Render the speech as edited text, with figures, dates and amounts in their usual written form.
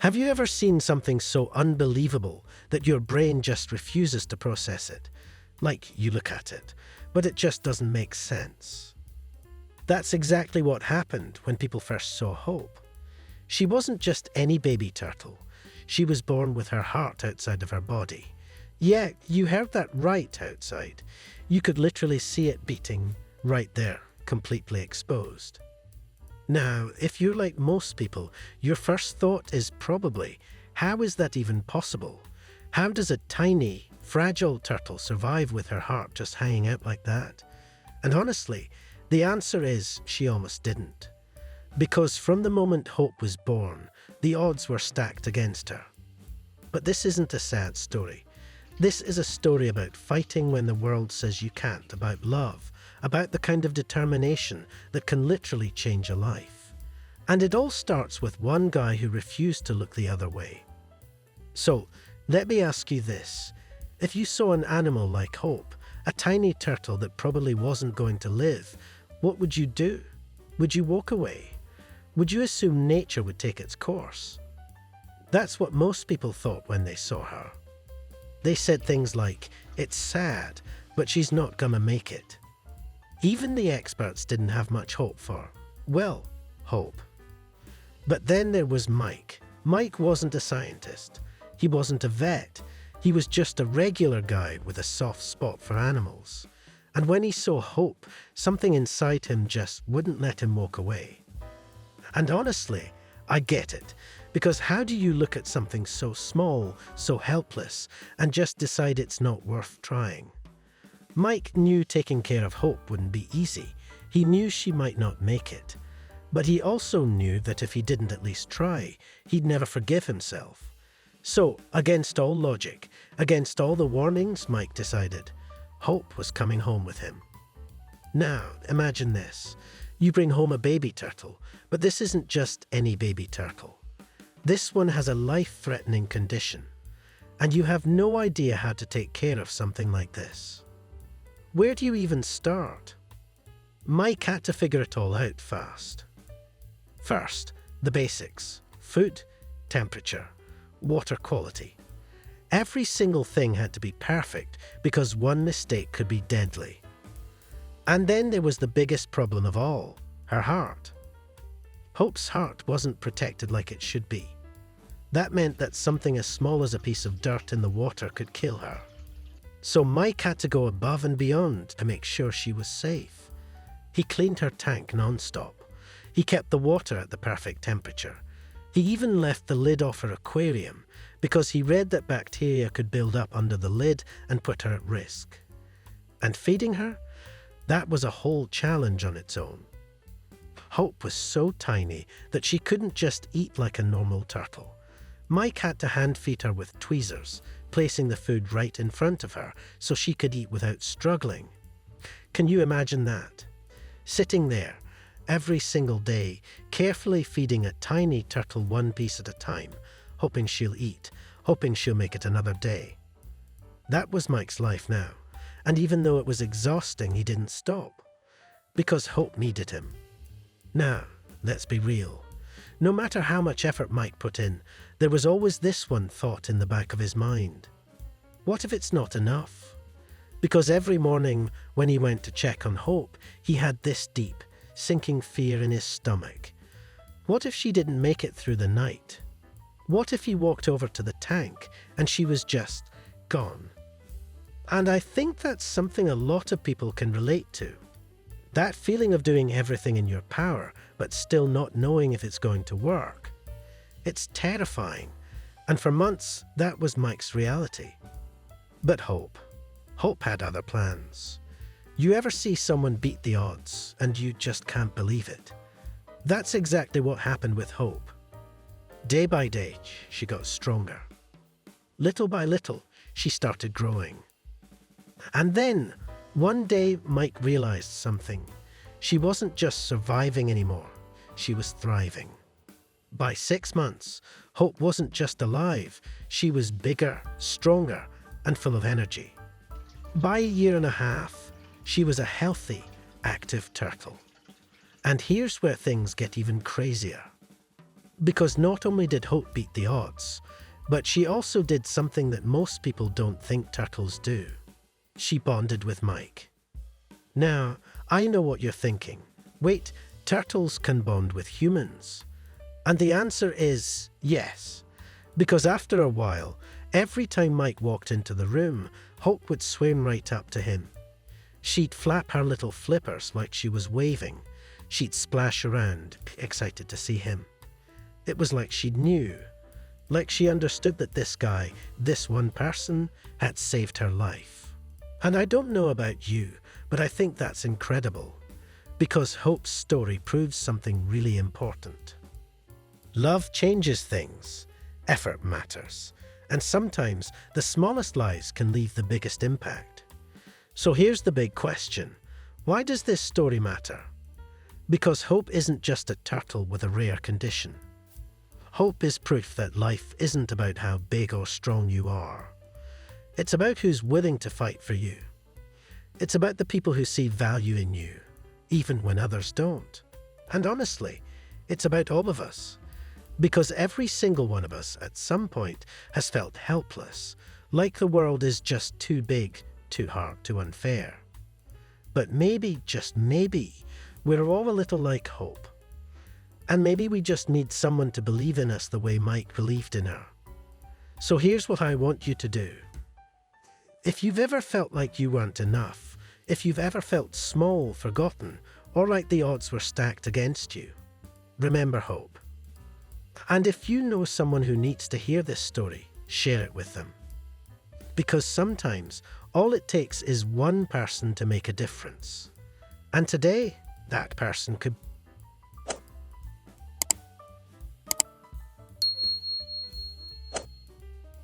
Have you ever seen something so unbelievable that your brain just refuses to process it? Like you look at it, but it just doesn't make sense. That's exactly what happened when people first saw Hope. She wasn't just any baby turtle. She was born with her heart outside of her body. Yeah, you heard that right, outside. You could literally see it beating right there, completely exposed. Now, if you're like most people, your first thought is probably, how is that even possible? How does a tiny, fragile turtle survive with her heart just hanging out like that? And honestly, the answer is she almost didn't. Because from the moment Hope was born, the odds were stacked against her. But this isn't a sad story. This is a story about fighting when the world says you can't, about love, about the kind of determination that can literally change a life. And it all starts with one guy who refused to look the other way. So, let me ask you this. If you saw an animal like Hope, a tiny turtle that probably wasn't going to live, what would you do? Would you walk away? Would you assume nature would take its course? That's what most people thought when they saw her. They said things like, it's sad, but she's not gonna make it. Even the experts didn't have much hope for, well, hope. But then there was Mike. Mike wasn't a scientist. He wasn't a vet. He was just a regular guy with a soft spot for animals. And when he saw Hope, something inside him just wouldn't let him walk away. And honestly, I get it. Because how do you look at something so small, so helpless, and just decide it's not worth trying? Mike knew taking care of Hope wouldn't be easy. He knew she might not make it. But he also knew that if he didn't at least try, he'd never forgive himself. So, against all logic, against all the warnings, Mike decided, Hope was coming home with him. Now, imagine this. You bring home a baby turtle, but this isn't just any baby turtle. This one has a life-threatening condition, and you have no idea how to take care of something like this. Where do you even start? Mike had to figure it all out fast. First, the basics: food, temperature, water quality. Every single thing had to be perfect because one mistake could be deadly. And then there was the biggest problem of all, her heart. Hope's heart wasn't protected like it should be. That meant that something as small as a piece of dirt in the water could kill her. So Mike had to go above and beyond to make sure she was safe. He cleaned her tank non-stop. He kept the water at the perfect temperature. He even left the lid off her aquarium because he read that bacteria could build up under the lid and put her at risk. And feeding her? That was a whole challenge on its own. Hope was so tiny that she couldn't just eat like a normal turtle. Mike had to hand feed her with tweezers, placing the food right in front of her so she could eat without struggling. Can you imagine that? Sitting there, every single day, carefully feeding a tiny turtle one piece at a time, hoping she'll eat, hoping she'll make it another day. That was Mike's life now, and even though it was exhausting, he didn't stop, because Hope needed him. Now, let's be real. No matter how much effort Mike put in, there was always this one thought in the back of his mind. What if it's not enough? Because every morning when he went to check on Hope, he had this deep, sinking fear in his stomach. What if she didn't make it through the night? What if he walked over to the tank and she was just gone? And I think that's something a lot of people can relate to. That feeling of doing everything in your power, but still not knowing if it's going to work. It's terrifying, and for months, that was Mike's reality. But Hope had other plans. You ever see someone beat the odds, and you just can't believe it? That's exactly what happened with Hope. Day by day, she got stronger. Little by little, she started growing. And then, one day, Mike realized something. She wasn't just surviving anymore, she was thriving. By 6 months, Hope wasn't just alive, she was bigger, stronger, and full of energy. By a year and a half, she was a healthy, active turtle. And here's where things get even crazier. Because not only did Hope beat the odds, but she also did something that most people don't think turtles do. She bonded with Mike. Now, I know what you're thinking. Wait, turtles can bond with humans? And the answer is yes. Because after a while, every time Mike walked into the room, Hope would swim right up to him. She'd flap her little flippers like she was waving. She'd splash around, excited to see him. It was like she knew, like she understood that this guy, this one person, had saved her life. And I don't know about you, but I think that's incredible, because Hope's story proves something really important. Love changes things. Effort matters. And sometimes the smallest lies can leave the biggest impact. So here's the big question. Why does this story matter? Because Hope isn't just a turtle with a rare condition. Hope is proof that life isn't about how big or strong you are. It's about who's willing to fight for you. It's about the people who see value in you, even when others don't. And honestly, it's about all of us. Because every single one of us at some point has felt helpless, like the world is just too big, too hard, too unfair. But maybe, just maybe, we're all a little like Hope. And maybe we just need someone to believe in us the way Mike believed in her. So here's what I want you to do. If you've ever felt like you weren't enough, if you've ever felt small, forgotten, or like the odds were stacked against you, remember Hope. And if you know someone who needs to hear this story, share it with them. Because sometimes all it takes is one person to make a difference. And today, that person could